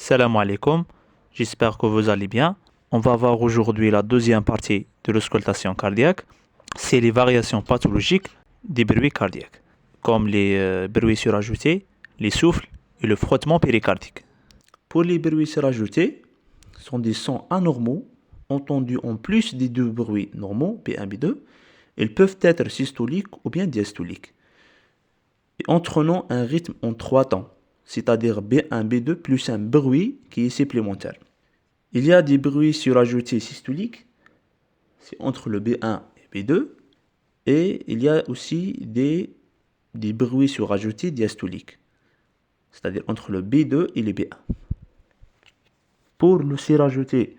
Salam alaikum, j'espère que vous allez bien. On va voir aujourd'hui la deuxième partie de l'auscultation cardiaque. C'est les variations pathologiques des bruits cardiaques, comme les bruits surajoutés, les souffles et le frottement péricardique. Pour les bruits surajoutés, ce sont des sons anormaux entendus en plus des deux bruits normaux, B1, B2. Ils peuvent être systoliques ou bien diastoliques, et entraînant un rythme en trois temps, c'est-à-dire B1, B2 plus un bruit qui est supplémentaire. Il y a des bruits surajoutés systoliques, c'est entre le B1 et B2, et il y a aussi des bruits surajoutés diastoliques, c'est-à-dire entre le B2 et le B1. Pour le surajouté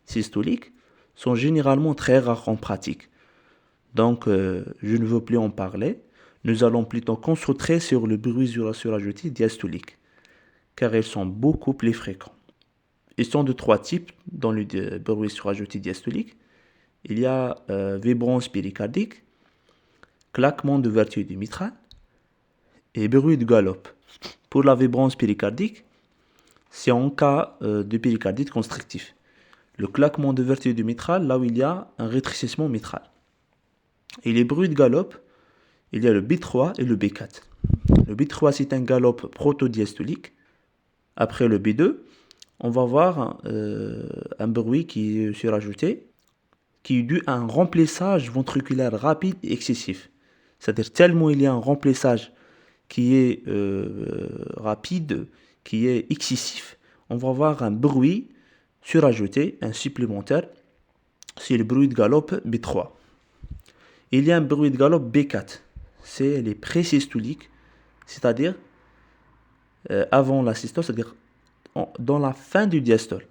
systolique, sont généralement très rares en pratique. Donc, je ne veux plus en parler. Nous allons plutôt concentrer sur le bruit surajouté diastolique, car ils sont beaucoup plus fréquents. Ils sont de trois types dans le bruit surajouté diastolique. Il y a vibrance péricardique, claquement d'ouverture du mitral et bruit de galope. Pour la vibrance péricardique, c'est en cas de péricardite constrictif. Le claquement d'ouverture du mitral, là où il y a un rétrécissement mitral. Et les bruits de galope, il y a le B3 et le B4. Le B3, c'est un galope protodiastolique. Après le B2, on va voir un bruit qui est surajouté, qui est dû à un remplissage ventriculaire rapide et excessif. C'est-à-dire tellement il y a un remplissage qui est rapide, qui est excessif, on va avoir un bruit surajouté, un supplémentaire, c'est le bruit de galope B3. Il y a un bruit de galope B4, c'est les présystoliques, c'est-à-dire avant la systole, c'est-à-dire dans la fin du diastole,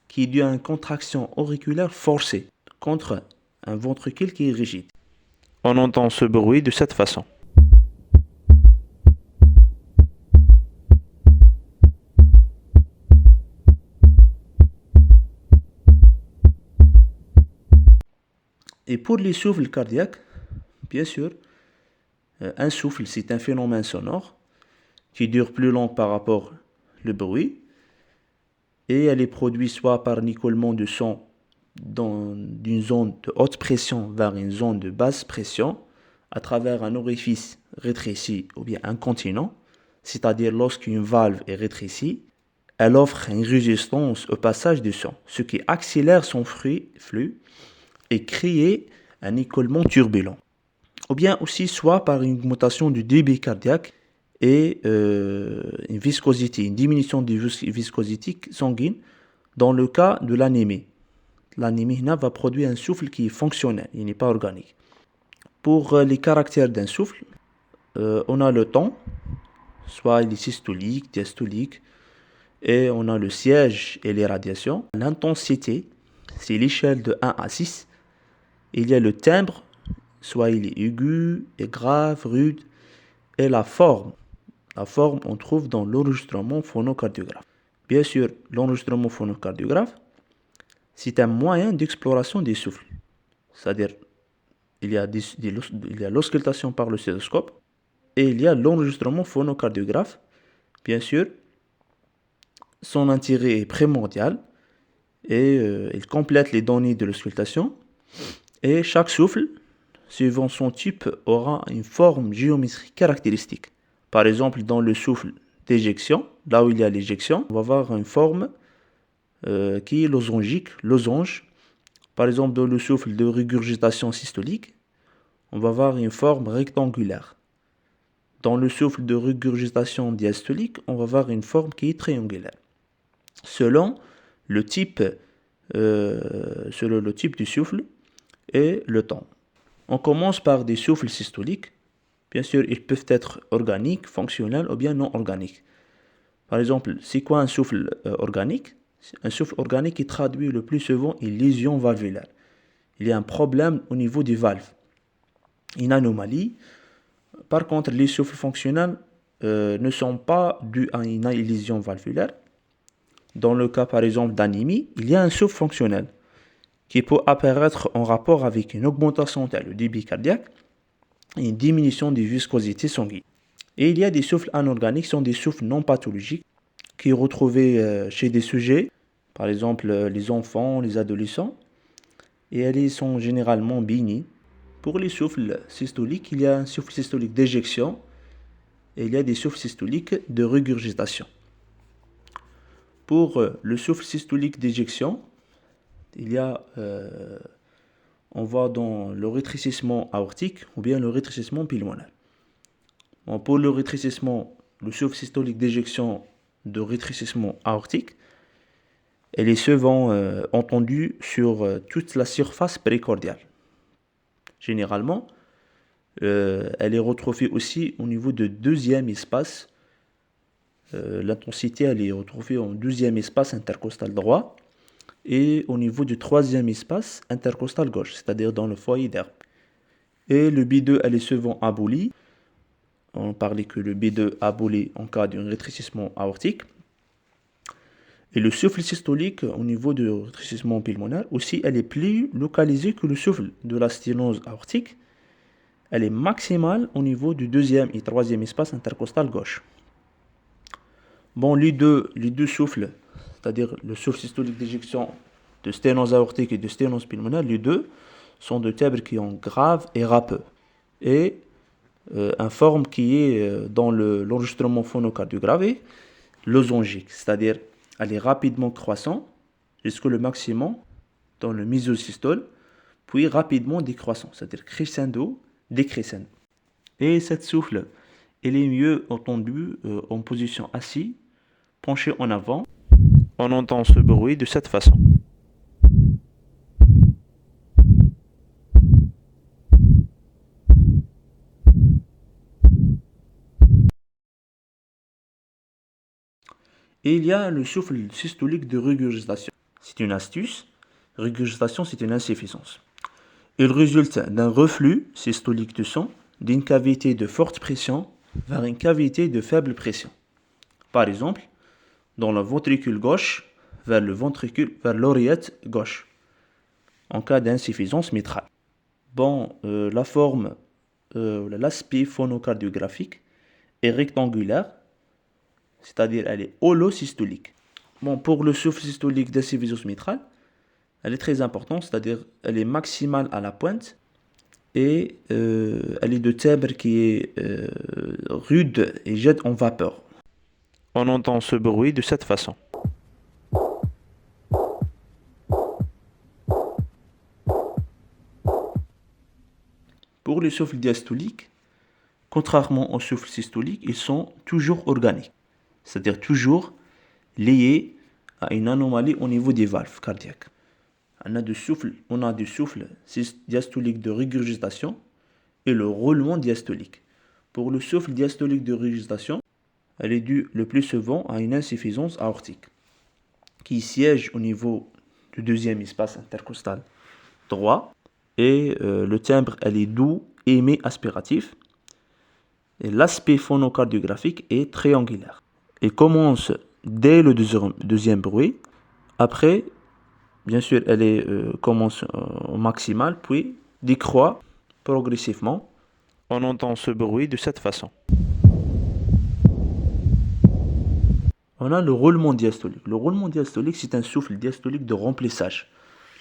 qui est dû à une contraction auriculaire forcée contre un ventricule qui est rigide. On entend ce bruit de cette façon. Et pour les souffles cardiaques, bien sûr, un souffle, c'est un phénomène sonore qui dure plus longtemps par rapport au bruit, et elle est produite soit par un écoulement de son d'une zone de haute pression vers une zone de basse pression à travers un orifice rétréci ou bien incontinent, c'est-à-dire lorsqu'une valve est rétrécie, elle offre une résistance au passage du son, ce qui accélère son flux et crée un écoulement turbulent. Ou bien aussi soit par une augmentation du débit cardiaque et une viscosité, une diminution de viscosité sanguine dans le cas de l'anémie. L'anémie va produire un souffle qui est fonctionnel, il n'est pas organique. Pour les caractères d'un souffle, on a le temps, soit il est systolique, diastolique, et on a le siège et les radiations. L'intensité, c'est l'échelle de 1 à 6. Il y a le timbre, soit il est aigu, et grave, rude, et la forme. La forme, on trouve dans l'enregistrement phonocardiographe. Bien sûr, l'enregistrement phonocardiographe, c'est un moyen d'exploration des souffles. C'est-à-dire, il y a l'auscultation par le stéthoscope et il y a l'enregistrement phonocardiographe. Bien sûr, son intérêt est primordial et il complète les données de l'auscultation. Et chaque souffle, suivant son type, aura une forme géométrique caractéristique. Par exemple, dans le souffle d'éjection, là où il y a l'éjection, on va avoir une forme qui est losangique, losange. Par exemple, dans le souffle de régurgitation systolique, on va avoir une forme rectangulaire. Dans le souffle de régurgitation diastolique, on va avoir une forme qui est triangulaire. Selon le type du souffle et le temps. On commence par des souffles systoliques. Bien sûr, ils peuvent être organiques, fonctionnels ou bien non organiques. Par exemple, c'est quoi un souffle organique? Un souffle organique qui traduit le plus souvent une lésion valvulaire. Il y a un problème au niveau des valves, une anomalie. Par contre, les souffles fonctionnels ne sont pas dus à une lésion valvulaire. Dans le cas, par exemple, d'anémie, il y a un souffle fonctionnel qui peut apparaître en rapport avec une augmentation du débit cardiaque et une diminution des viscosités sanguines. Et il y a des souffles anorganiques qui sont des souffles non pathologiques. qui est retrouvée chez des sujets, par exemple les enfants, les adolescents, et elles sont généralement bénies. Pour les souffles systoliques, il y a un souffle systolique d'éjection et il y a des souffles systoliques de régurgitation. Pour le souffle systolique d'éjection, il y a, on voit dans le rétrécissement aortique ou bien le rétrécissement pulmonaire. Bon, pour le rétrécissement, le souffle systolique d'éjection de rétrécissement aortique, elle est souvent entendue sur toute la surface précordiale. Généralement, elle est retrouvée aussi au niveau de deuxième espace. L'intensité, elle est retrouvée en deuxième espace intercostal droit et au niveau du troisième espace intercostal gauche, c'est-à-dire dans le foyer d'herbe. Et le B2, elle est souvent abolie. On parlait que le B2 abolie en cas d'un rétrécissement aortique. Et le souffle systolique au niveau du rétrécissement pulmonaire aussi, elle est plus localisée que le souffle de la sténose aortique. Elle est maximale au niveau du deuxième et troisième espace intercostal gauche. Bon, les deux souffles, c'est-à-dire le souffle systolique d'éjection de sténose aortique et de sténose pulmonaire, les deux sont de timbres qui ont grave et râpeux. Et une forme qui est dans l'enregistrement phonocardiographe losangique, c'est-à-dire elle est rapidement croissante jusqu'au maximum dans le mésosystole, puis rapidement décroissant, c'est-à-dire crescendo, décrescendo. Et cette souffle, elle est mieux entendue en position assise, penchée en avant. On entend ce bruit de cette façon. Et il y a le souffle systolique de régurgitation. C'est une astuce. Régurgitation, c'est une insuffisance. Il résulte d'un reflux systolique de sang d'une cavité de forte pression vers une cavité de faible pression. Par exemple, dans le ventricule gauche vers l'oreillette gauche, en cas d'insuffisance mitrale. Bon, la forme, l'aspect phonocardiographique est rectangulaire, c'est-à-dire elle est holosystolique. Bon, pour le souffle systolique d'insuffisance mitrale, elle est très importante, c'est-à-dire elle est maximale à la pointe et elle est de timbre qui est rude et jette en vapeur. On entend ce bruit de cette façon. Pour le souffle diastolique, contrairement au souffle systolique, ils sont toujours organiques, c'est-à-dire toujours liés à une anomalie au niveau des valves cardiaques. On a du souffle diastolique de régurgitation et le roulement diastolique. Pour le souffle diastolique de régurgitation, elle est due le plus souvent à une insuffisance aortique qui siège au niveau du deuxième espace intercostal droit et le timbre elle est doux, aimé, aspiratif et l'aspect phonocardiographique est triangulaire. Il commence dès le deuxième bruit. Après, bien sûr, elle commence au maximal, puis décroît progressivement. On entend ce bruit de cette façon. On a le roulement diastolique. Le roulement diastolique, c'est un souffle diastolique de remplissage.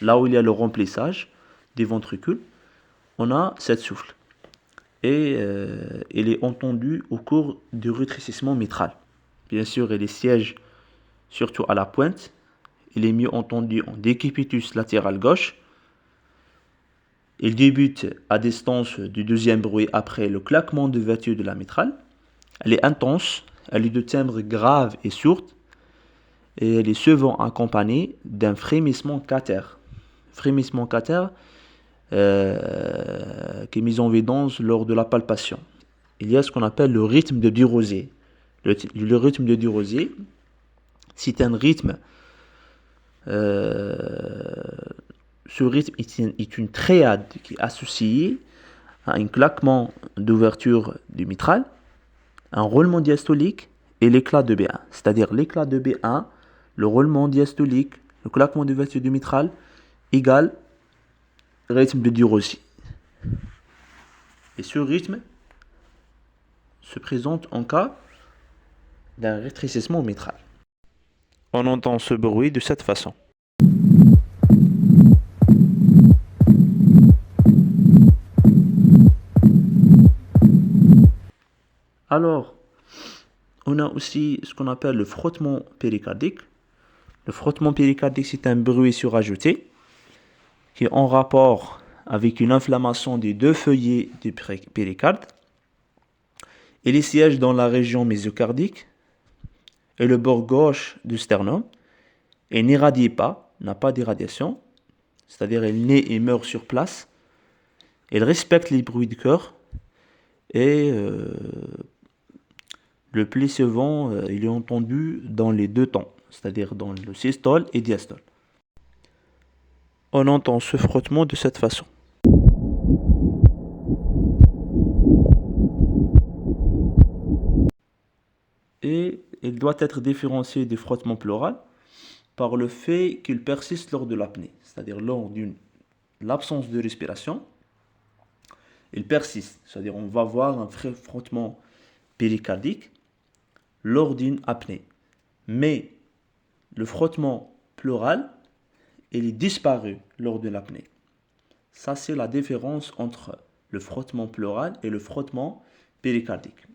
Là où il y a le remplissage des ventricules, on a cette souffle. Et elle est entendue au cours du rétrécissement mitral. Bien sûr, elle siège surtout à la pointe. Il est mieux entendu en décubitus latéral gauche. Il débute à distance du deuxième bruit après le claquement d'ouverture de la mitrale. Elle est intense, elle est de timbre grave et sourde et elle est souvent accompagnée d'un frémissement cater. Frémissement cater qui est mis en évidence lors de la palpation. Il y a ce qu'on appelle le rythme de Durosay. Le rythme de Durosay, c'est un rythme. Ce rythme est une triade qui est associée à un claquement d'ouverture du mitral, un roulement diastolique et l'éclat de B1. C'est-à-dire l'éclat de B1, le roulement diastolique, le claquement d'ouverture du mitral égale rythme de Durosay. Et ce rythme se présente en cas d'un rétrécissement mitral. On entend ce bruit de cette façon. Alors, on a aussi ce qu'on appelle le frottement péricardique. Le frottement péricardique, c'est un bruit surajouté qui est en rapport avec une inflammation des deux feuillets du péricarde. Il siège dans la région mésiocardique et le bord gauche du sternum et n'irradie pas, n'a pas d'irradiation, c'est-à-dire il naît et meurt sur place. Il respecte les bruits du cœur et le plus souvent, il est entendu dans les deux temps, c'est-à-dire dans le systole et diastole. On entend ce frottement de cette façon. Et il doit être différencié du frottement pleural par le fait qu'il persiste lors de l'apnée, c'est-à-dire lors d'une l'absence de respiration, il persiste, c'est-à-dire on va voir un frottement péricardique lors d'une apnée. Mais le frottement pleural, il est disparu lors de l'apnée. Ça, c'est la différence entre le frottement pleural et le frottement péricardique.